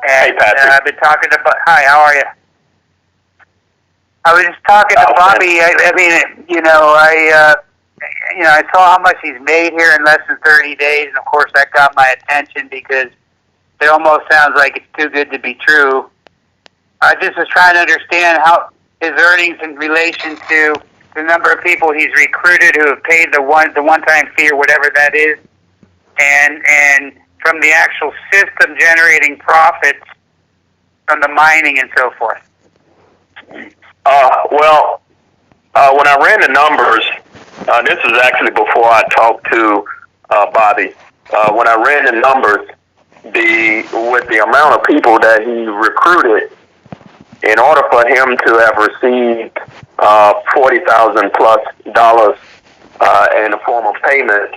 Hey, And Patrick. I've been talking to. Hi, how are you? I was just talking to Bobby. I mean, I saw how much he's made here in less than 30 days, and of course that got my attention because it almost sounds like it's too good to be true. I just was trying to understand how his earnings in relation to the number of people he's recruited who have paid the one-time fee or whatever that is, and from the actual system generating profits from the mining and so forth. When I ran the numbers, this was actually before I talked to Bobby. When I ran the numbers, with the amount of people that he recruited, in order for him to have received $40,000 plus in the form of payment,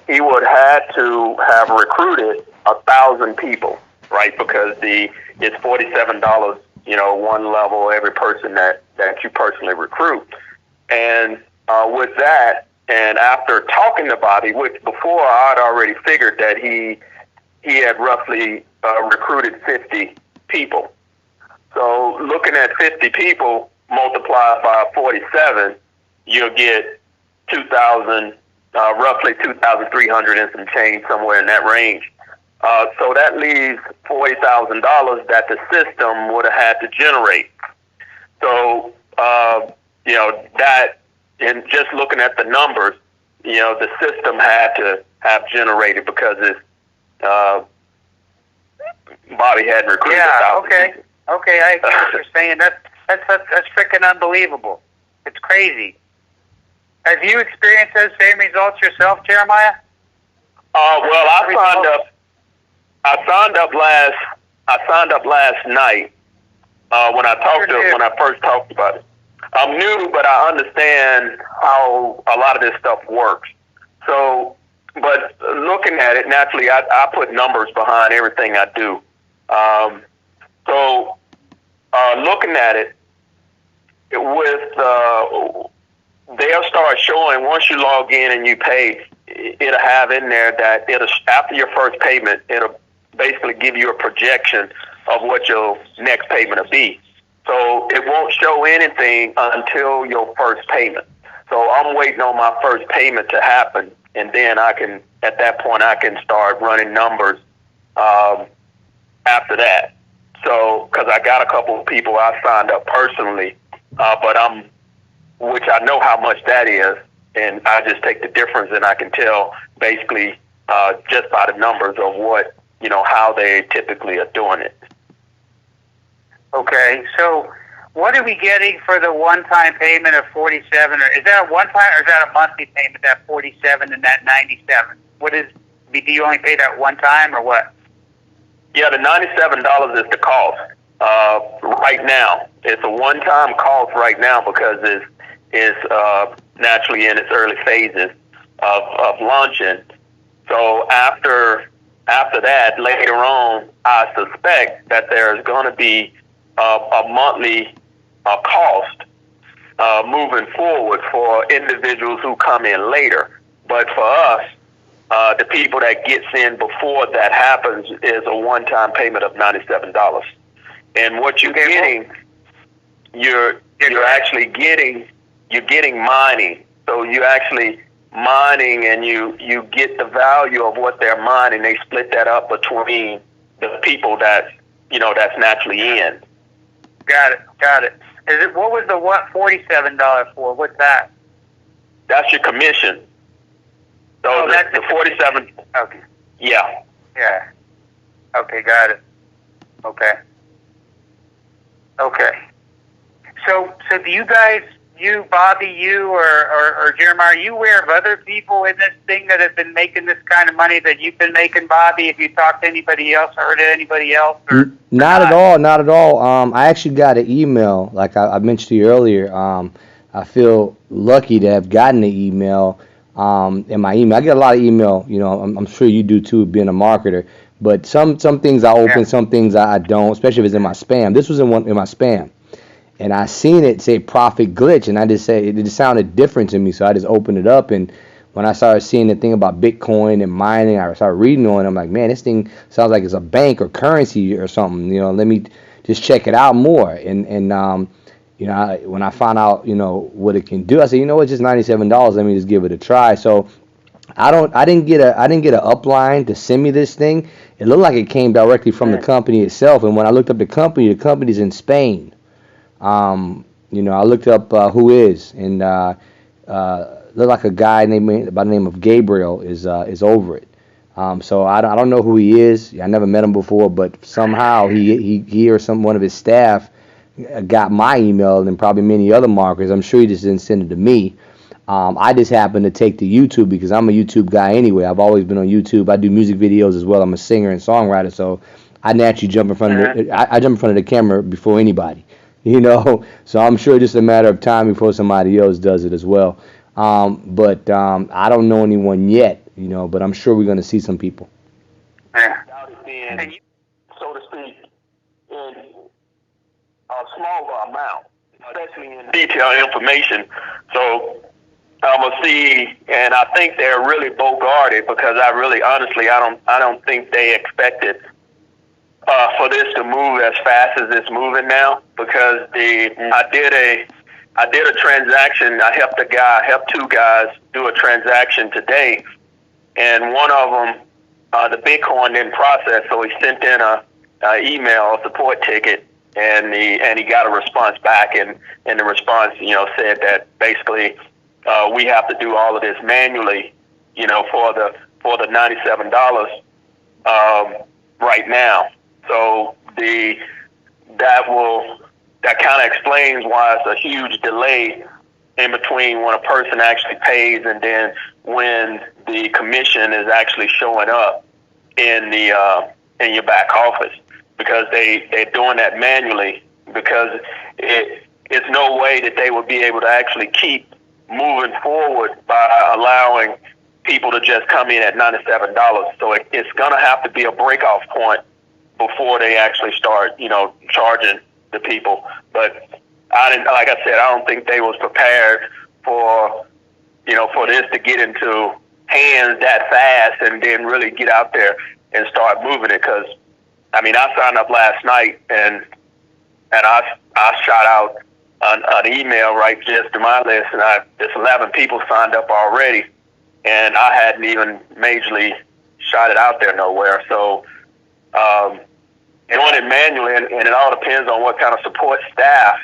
he would have to have recruited 1,000 people, right? Because it's $47, one level every person that you personally recruit. And with that, and after talking to Bobby, which before I'd already figured that he had roughly recruited 50 people. So looking at 50 people multiplied by 47, you'll get 2,000, roughly 2,300 and some change, somewhere in that range. So that leaves $40,000 that the system would have had to generate. So, that, and just looking at the numbers, the system had to have generated because Bobby had recruited 1,000 people. Okay, I get what you're saying. That's freaking unbelievable. It's crazy. Have you experienced those same results yourself, Jeremiah? I signed up last night when I first talked about it. I'm new, but I understand how a lot of this stuff works. So, but looking at it, naturally, I put numbers behind everything I do. Looking at it, they'll start showing once you log in and you pay. It'll have in there that after your first payment, it'll basically give you a projection of what your next payment will be. So it won't show anything until your first payment. So I'm waiting on my first payment to happen, and then at that point, I can start running numbers after that. So, because I got a couple of people I signed up personally, which I know how much that is, and I just take the difference, and I can tell basically just by the numbers of what, how they typically are doing it. Okay, so what are we getting for the one-time payment of $47? Or is that a one-time, or is that a monthly payment, that $47 and that $97? Do you only pay that one time, or what? Yeah, the $97 is the cost right now. It's a one-time cost right now because it's naturally in its early phases of launching. So after that, later on, I suspect that there's going to be a monthly cost moving forward for individuals who come in later. But for us, the people that gets in before that happens is a one-time payment of $97. And what you're getting, you're actually getting mining. So you actually mining, and you get the value of what they're mining. They split that up between the people that's naturally in. Got it. What was the $47 for? What's that? That's your commission. So that's the 47. Okay. Yeah. Yeah. Okay, got it. Okay. So do you guys, Bobby, or Jeremiah, are you aware of other people in this thing that have been making this kind of money that you've been making, Bobby? If you talked to anybody else or heard of anybody else? Not at all. I actually got an email, like I mentioned to you earlier. I feel lucky to have gotten the email in my email. I get a lot of email, I'm sure you do too, being a marketer. But some things I open, some things I don't, especially if it's in my spam. This was in my spam. And I seen it say profit glitch, and it just sounded different to me, so I just opened it up. And when I started seeing the thing about Bitcoin and mining, I started reading on it. I'm like, man, this thing sounds like it's a bank or currency or something. Let me just check it out more. And when I found out, what it can do, I said, it's just $97. Let me just give it a try. So I didn't get a upline to send me this thing. It looked like it came directly from the company itself. And when I looked up the company's in Spain. I looked up who is, and looked like a guy by the name of Gabriel is over it. So I don't know who he is. I never met him before, but somehow he or one of his staff got my email and probably many other marketers. I'm sure he just didn't send it to me. I just happened to take to YouTube because I'm a YouTube guy anyway. I've always been on YouTube. I do music videos as well. I'm a singer and songwriter, so I naturally jump in front of I jump in front of the camera before anybody. So I'm sure just a matter of time before somebody else does it as well. But I don't know anyone yet, but I'm sure we're going to see some people. Being, so to speak, in a smaller amount, especially in detailed information. So I'm gonna see, and I think they're really bogarted because I don't think they expected for this to move as fast as it's moving now. Because I did a transaction. I helped two guys do a transaction today, and one of them, the Bitcoin didn't process, so he sent in a email, a support ticket, and he got a response back, and the response, said that basically we have to do all of this manually, for the $97 right now. So that kind of explains why it's a huge delay in between when a person actually pays and then when the commission is actually showing up in your back office, because they're doing that manually, because it's no way that they would be able to actually keep moving forward by allowing people to just come in at $97. So it's going to have to be a break-off point before they actually start, charging the people. But like I said, I don't think they was prepared for this to get into hands that fast and then really get out there and start moving it. Because I signed up last night and I shot out an email right just to my list, and there's 11 people signed up already, and I hadn't even majorly shot it out there nowhere. So doing it manually, and it all depends on what kind of support staff.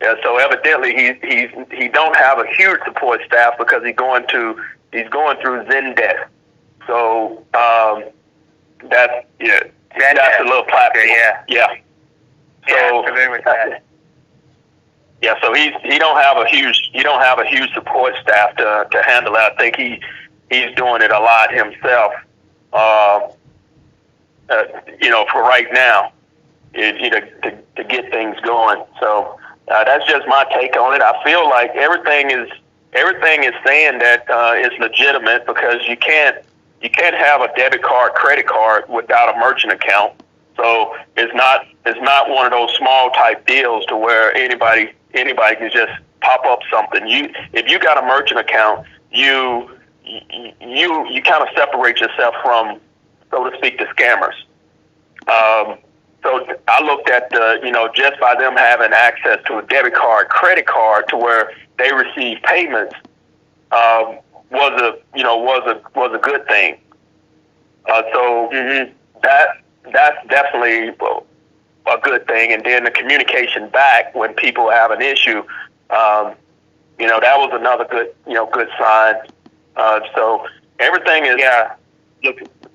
Yeah, so evidently he don't have a huge support staff because he's going through Zendesk. So that's a little platform. Yeah. So so he don't have a huge support staff to handle that. I think he's doing it a lot himself. For right now, to get things going. So that's just my take on it. I feel like everything is saying that it's legitimate, because you can't have a debit card, credit card without a merchant account. So it's not one of those small type deals to where anybody can just pop up something. If you got a merchant account, you kind of separate yourself from, so to speak, the scammers. So I looked at just by them having access to a debit card, credit card, to where they receive payments, was a good thing. That's definitely a good thing. And then the communication back when people have an issue, that was another good sign. So everything is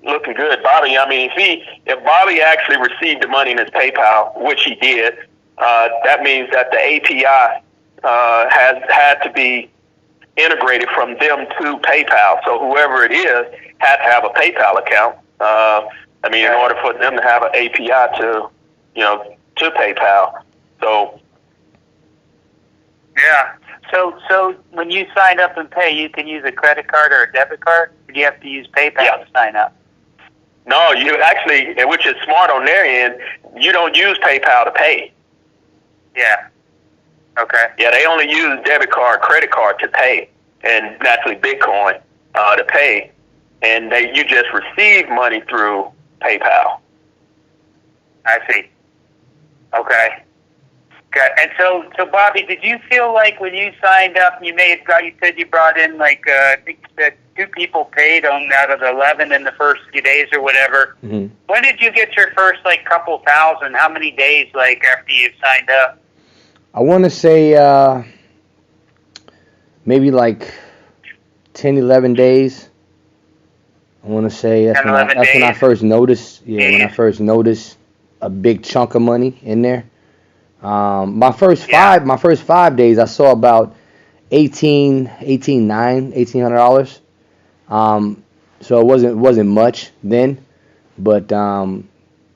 looking good. Bobby, if Bobby actually received the money in his PayPal, which he did, that means that the API has had to be integrated from them to PayPal. So whoever it is had to have a PayPal account. In order for them to have an API to PayPal. So yeah. So when you sign up and pay, you can use a credit card or a debit card, or do you have to use PayPal to sign up? No, you actually, which is smart on their end, you don't use PayPal to pay. Yeah. Okay. Yeah, they only use debit card, credit card to pay, and naturally Bitcoin. to pay, and you just receive money through PayPal. I see. Okay. Good. And so Bobby, did you feel like when you signed up, you said you brought in like I think that 2 people paid on out of the 11 in the first few days or whatever. Mm-hmm. When did you get your first like couple thousand? How many days like after you signed up? I want to say maybe like 10, 11 days. I want to say that's when I first noticed. Yeah, when I first noticed a big chunk of money in there. My first 5 days, I saw about $1,800. So it wasn't much then, but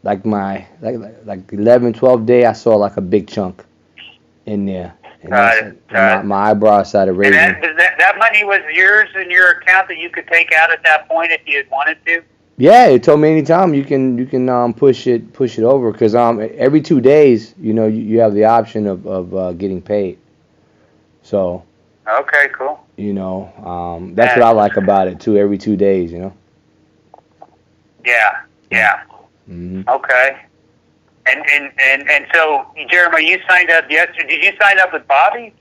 like 11, 12 day, I saw like a big chunk in there. And my eyebrows started raising. And that money was yours in your account that you could take out at that point if you had wanted to? Yeah, it told me anytime you can push it over, because every 2 days, you have the option of getting paid. So. Okay, cool. That's what I like about it too. Every 2 days, Yeah. Mm-hmm. Okay. And so, Jeremy, you signed up yesterday. Did you sign up with Bobby?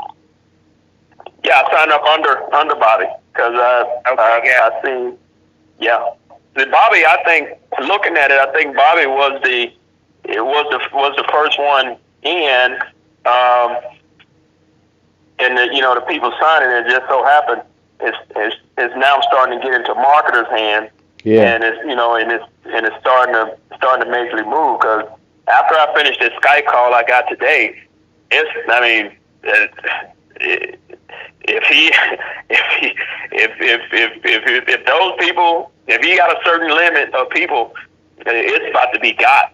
Yeah, I signed up under Bobby because I seen. Yeah, the Bobby. I think looking at it, I think Bobby was the first one in. And the people signing it just so happened it's now starting to get into marketers' hands. Yeah. And it's starting to majorly move, because after I finished this Skype call I got today, if those people, if he got a certain limit of people, it's about to be got.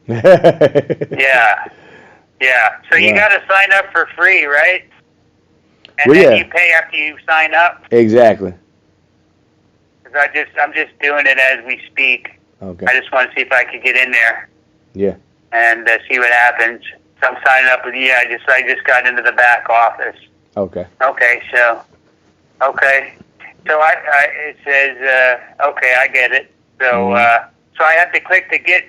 Yeah. Yeah, so you got to sign up for free, right? And then you pay after you sign up. Exactly. Because I'm just doing it as we speak. Okay. I just want to see if I could get in there. Yeah. And see what happens. So I'm signing up with you. I just got into the back office. Okay. Okay. So it says okay, I get it. So so I have to click to get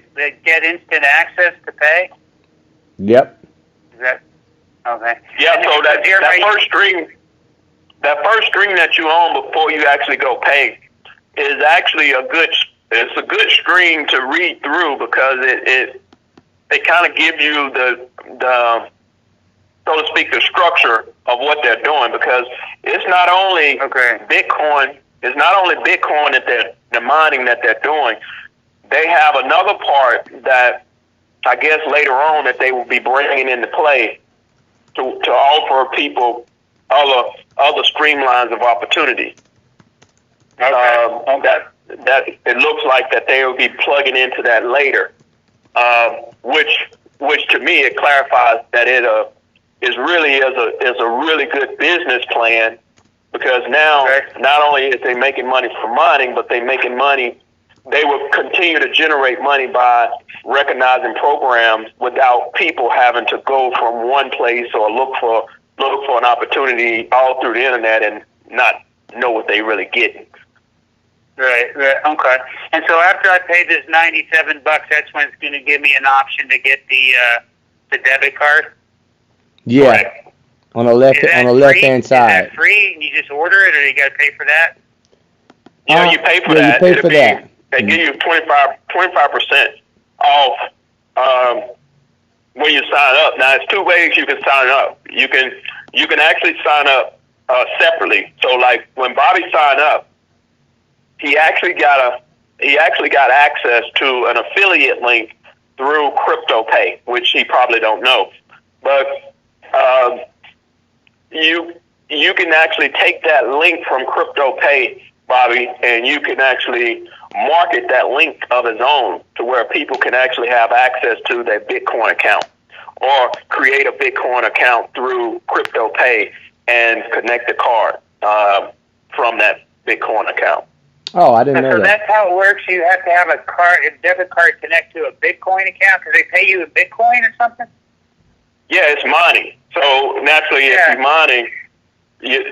instant access to pay. Yep. Is that okay? Yeah. So that first string that you own before you actually go pay is actually a good string to read through, because it kind of give you the so to speak, the structure of what they're doing, because it's not only Bitcoin. It's not only Bitcoin that they're mining that they're doing. They have another part that I guess later on that they will be bringing into play to offer people other streamlines of opportunity. That it looks like that they will be plugging into that later, which to me it clarifies that it is really a really good business plan, because now not only is they making money from mining, but they making money. They will continue to generate money by recognizing programs without people having to go from one place or look for an opportunity all through the internet and not know what they really getting. Right. Okay. And so after I pay this $97, that's when it's going to give me an option to get the debit card. Yeah. Right. On the left hand side. Is that free? And you just order it, or you got to pay for that? You pay for that. You pay for that. They give you 25% off when you sign up. Now, it's 2 ways you can sign up. You can actually sign up separately. So, like when Bobby signed up, he actually got access to an affiliate link through CryptoPay, which he probably don't know. But you can actually take that link from CryptoPay, Bobby, and you can actually market that link of his own to where people can actually have access to their Bitcoin account, or create a Bitcoin account through CryptoPay and connect the card from that Bitcoin account. Oh, I didn't know that. So that's how it works. You have to have a debit card connect to a Bitcoin account because they pay you in Bitcoin or something? Yeah, it's mining. So naturally, if you're mining,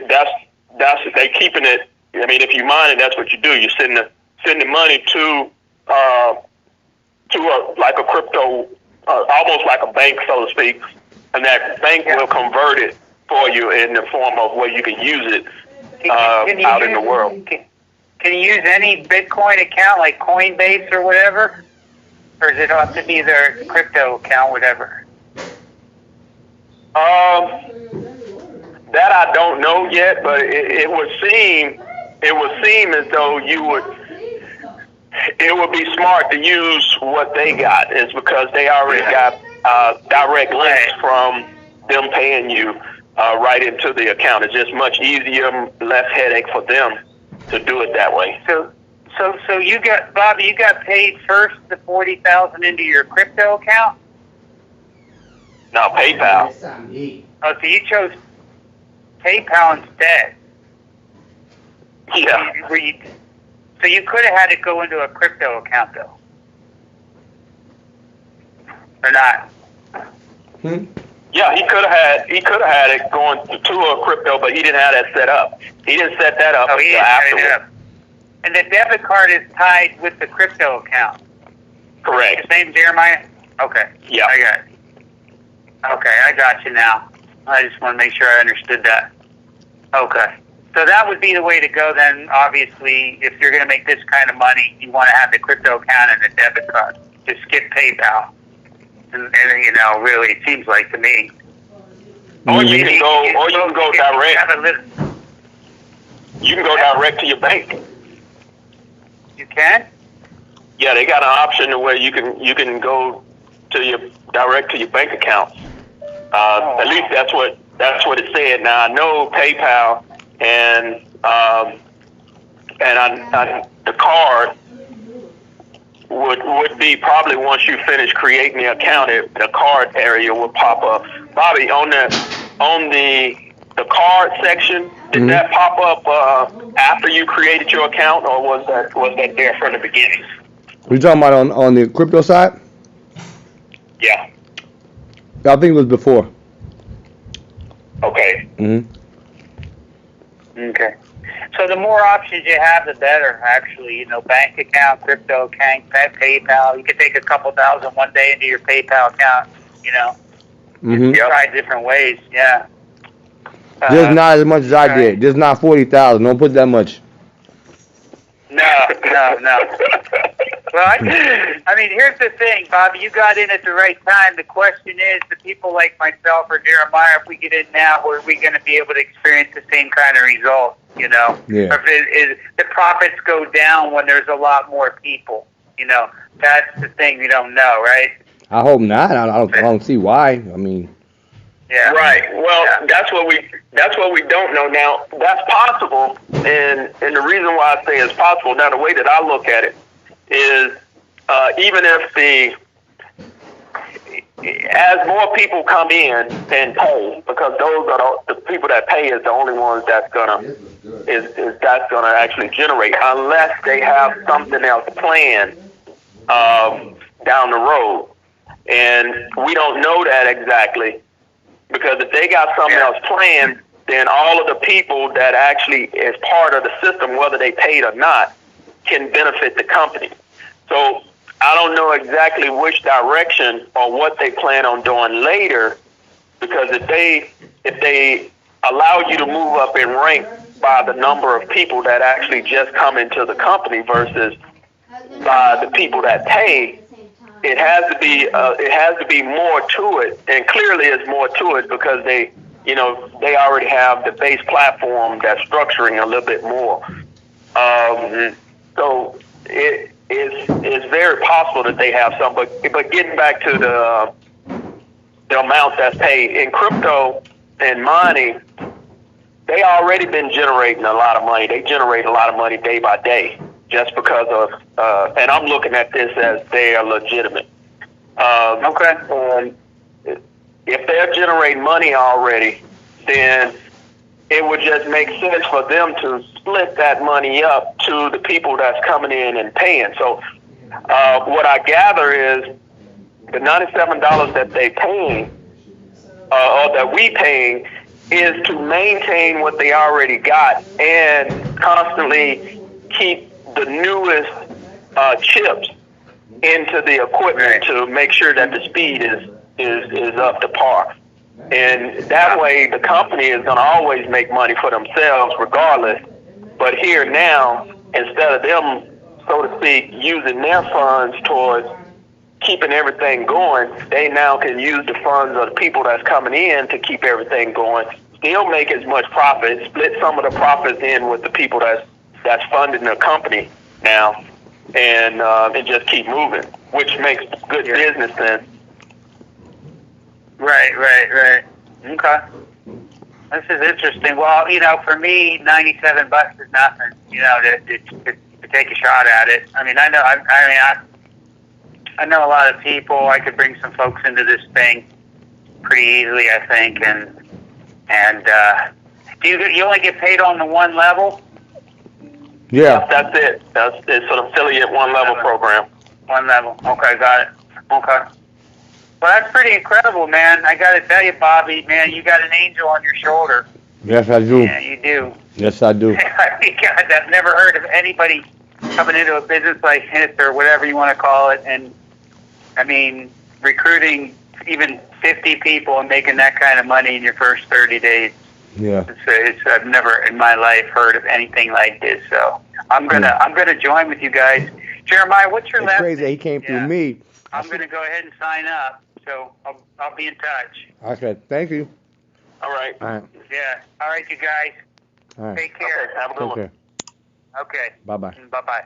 that's they keeping it. I mean, if you mine it, that's what you do. You send the money to like a crypto, almost like a bank, so to speak, and that bank will convert it for you in the form of where you can use it out in the world. Can you use any Bitcoin account like Coinbase or whatever? Or does it have to be their crypto account, whatever? That I don't know yet, but it would seem as though it would be smart to use what they got. It's because they already got direct links from them paying you right into the account. It's just much easier, less headache for them to do it that way. So you got, Bobby, you got paid first the $40,000 into your crypto account? No, PayPal. Oh, so you chose PayPal instead. Yeah. So you could have had it go into a crypto account, though. Or not? Yeah, he could have had it going to a crypto, but he didn't have that set up. He didn't set that up until afterwards. And the debit card is tied with the crypto account. Correct. The same, Jeremiah? Okay. Yeah. I got it. Okay, I got you now. I just want to make sure I understood that. Okay. So that would be the way to go then, obviously, if you're going to make this kind of money, you want to have the crypto account and the debit card. Just skip PayPal. And really, it seems like to me. Or you can go direct. You can go direct to your bank. You can? Yeah, they got an option where you can go to direct to your bank account. At least that's what it said. Now I know PayPal and the card would be probably once you finish creating the account, the card area will pop up. Bobby, on the card section, did that pop up after you created your account, or was that there from the beginning? You talking about on the crypto side? Yeah. I think it was before. Okay. Okay. So the more options you have, the better, actually. Bank account, crypto account, PayPal. You could take a couple thousand one day into your PayPal account, Try different ways, yeah. Just not as much as I did. Just not 40,000. Don't put that much. No. Well, I mean, here's the thing, Bobby. You got in at the right time. The question is, the people like myself or Jeremiah, if we get in now, are we going to be able to experience the same kind of result? Yeah. Or if the profits go down when there's a lot more people. That's the thing we don't know, right? I hope not. I don't see why. I mean. Yeah. Right. Well, that's what we don't know. Now, that's possible, and the reason why I say it's possible, now the way that I look at it is, even if as more people come in and pay, because those are the people that pay is the only ones that's gonna actually generate, unless they have something else planned down the road, and we don't know that exactly. Because if they got something else planned, then all of the people that actually is part of the system, whether they paid or not, can benefit the company. So I don't know exactly which direction or what they plan on doing later, because if they allow you to move up in rank by the number of people that actually just come into the company versus by the people that pay, it has to be more to it, and clearly it's more to it because they already have the base platform that's structuring a little bit more. So it's very possible that they have some, but getting back to the amount that's paid in crypto and mining, they already been generating a lot of money. They generate a lot of money day by day. Just because of, and I'm looking at this as they are legitimate. And if they're generating money already, then it would just make sense for them to split that money up to the people that's coming in and paying. So what I gather is the $97 that they paying, or that we paying, is to maintain what they already got and constantly keep the newest chips into the equipment to make sure that the speed is up to par. And that way the company is going to always make money for themselves regardless. But here now, instead of them, so to speak, using their funds towards keeping everything going, they now can use the funds of the people that's coming in to keep everything going, still make as much profit, split some of the profits in with the people that's funding the company now, and just keep moving, which makes good business sense. Right. Okay. This is interesting. Well, you know, for me, $97 is nothing. You know, to take a shot at it. I mean, I know a lot of people. I could bring some folks into this thing pretty easily, I think. And do you only get paid on the one level? Yeah. That's it. It's an affiliate one level program. One level. Okay, got it. Okay. Well, that's pretty incredible, man. I got to tell you, Bobby, man, you got an angel on your shoulder. Yes, I do. Yeah, you do. Yes, I do. I mean, God, I've never heard of anybody coming into a business like this or whatever you want to call it, and I mean, recruiting even 50 people and making that kind of money in your first 30 days. Yeah. I've never in my life heard of anything like this. So I'm gonna join with you guys. Jeremiah, what's your It's last crazy. name? He came through me. I'm gonna go ahead and sign up. So I'll be in touch. Okay. Thank you. All right. All right. Yeah. All right, you guys. All right. Take care. Okay, have a good Take one. care. Okay. Bye bye. Bye bye.